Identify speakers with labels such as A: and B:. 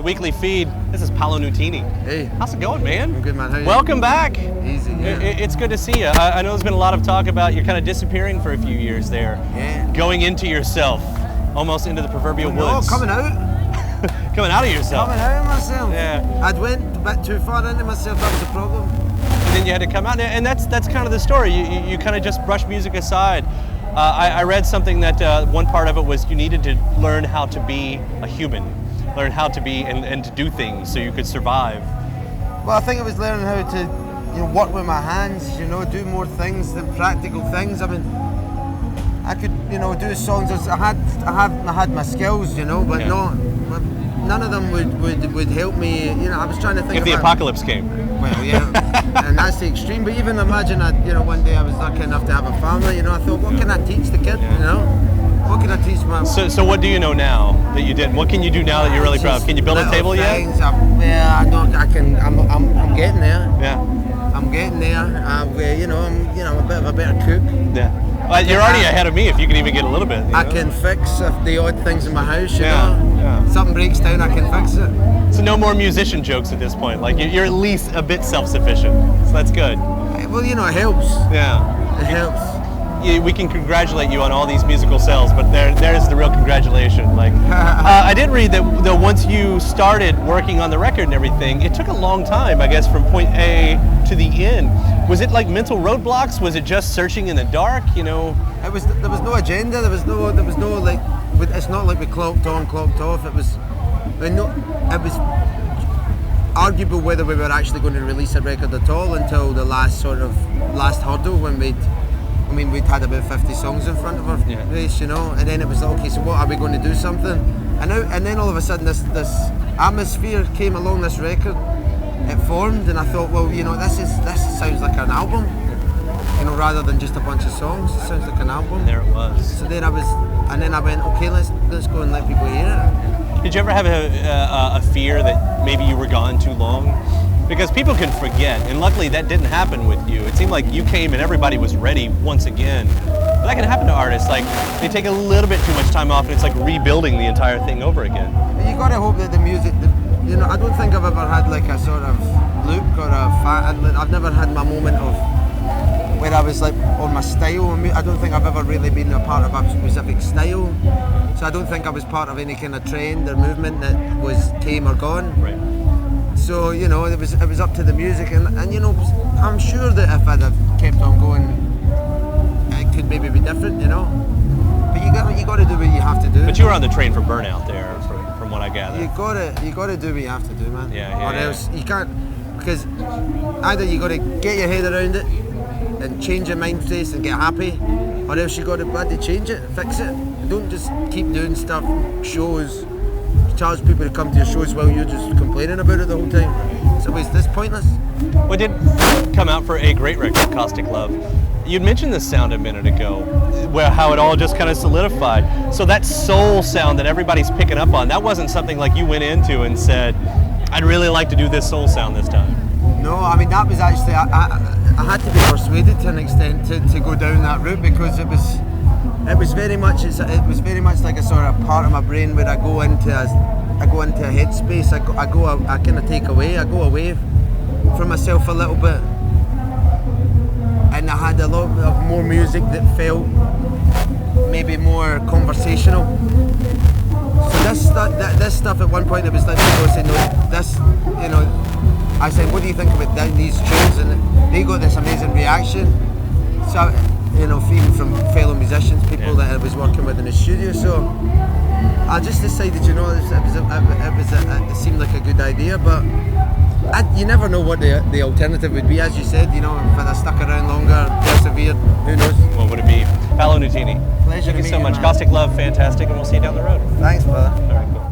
A: the weekly feed. This is Paolo Nutini.
B: Hey.
A: How's it going, man?
B: I'm good, man. How are you?
A: Welcome back.
B: Easy, yeah.
A: It's good to see you. I know there's been a lot of talk about you kind of disappearing for a few years there.
B: Yeah.
A: Going into yourself, almost into the proverbial woods.
B: Coming out.
A: Coming out of yourself.
B: Coming out of myself.
A: Yeah.
B: I'd went a bit too far into myself, that was the problem.
A: And then you had to come out, and that's kind of the story. You kind of just brush music aside. I read something that one part of it was you needed to learn how to be a human, learn how to be and to do things so you could survive.
B: Well, I think I was learning how to, work with my hands, do more things than practical things. I mean, I could, do songs. I had my skills, but
A: Yeah.
B: none of them would help me. I was trying to think.
A: If the apocalypse came.
B: Well, yeah, and that's the extreme. But even imagine, one day I was lucky enough to have a family. I thought, what can I teach the kid? What can I teach my?
A: So what do you know now that you didn't? What can you do now that you're really proud of? Can you build a table yet?
B: I don't. I can. I'm getting there.
A: Yeah.
B: I'm getting there. I'm a bit of a better cook.
A: Yeah. Well, you're already ahead of me if you can even get a little bit.
B: I can fix the odd things in my house.
A: Yeah.
B: Something breaks down, I can fix it.
A: So no more musician jokes at this point. Like you're at least a bit self-sufficient. So that's good.
B: Well, it helps.
A: Yeah.
B: It helps.
A: We can congratulate you on all these musical sales, but there's the real congratulation. Like, I did read that once you started working on the record and everything, it took a long time, I guess, from point A to the end. Was it like mental roadblocks? Was it just searching in the dark?
B: There was no agenda. There was no like. It's not like we clocked on, clocked off. It was arguable whether we were actually going to release a record at all until the last hurdle when we'd had about 50 songs in front of our face, and then it was like, okay, so what, are we going to do something? And then all of a sudden this atmosphere came along, this record, it formed, and I thought, well, this sounds like an album, rather than just a bunch of songs. It sounds like an album.
A: And there it was.
B: So then I went, okay, let's go and let people hear it.
A: Did you ever have a fear that maybe you were gone too long? Because people can forget, and luckily that didn't happen with you. It seemed like you came and everybody was ready once again. But that can happen to artists. Like, they take a little bit too much time off and it's like rebuilding the entire thing over again.
B: You got to hope that the music, I don't think I've ever had like a sort of look or I've never had my moment of where I was like on my style. I don't think I've ever really been a part of a specific style. So I don't think I was part of any kind of trend or movement that came or gone.
A: Right.
B: So it was up to the music, and I'm sure that if I'd have kept on going, it could maybe be different, But you got to do what you have to do.
A: But you were on the train for burnout there, from what I gather.
B: You got to do what you have to do, man.
A: Yeah.
B: Or else you can't, because either you got to get your head around it and change your mind space and get happy, or else you got to bloody change it, fix it. Don't just keep doing stuff, shows. Charge people to come to your shows while you're just complaining about it the whole time. So it's pointless.
A: Well, it did come out for a great record, Caustic Love. You'd mentioned the sound a minute ago, how it all just kind of solidified. So that soul sound that everybody's picking up on, that wasn't something like you went into and said, I'd really like to do this soul sound this time.
B: No, I mean, that was actually, I had to be persuaded to an extent to go down that route, because it was very much like a sort of part of my brain where I go into a headspace. I kind of take away. I go away from myself a little bit, and I had a lot of more music that felt maybe more conversational. So this stuff at one point, it was like people saying, no, this, I said, what do you think about these tunes? And they got this amazing reaction. So, even from fellow musicians, people that I was working with in the studio. So I just decided, it seemed like a good idea, but you never know what the alternative would be. As you said, if I'd have stuck around longer, persevered, who knows?
A: What would it be? Paolo Nutini.
B: Pleasure.
A: Thank you so much. Caustic Love, fantastic, and we'll see you down the road.
B: Thanks, brother.
A: All right, cool.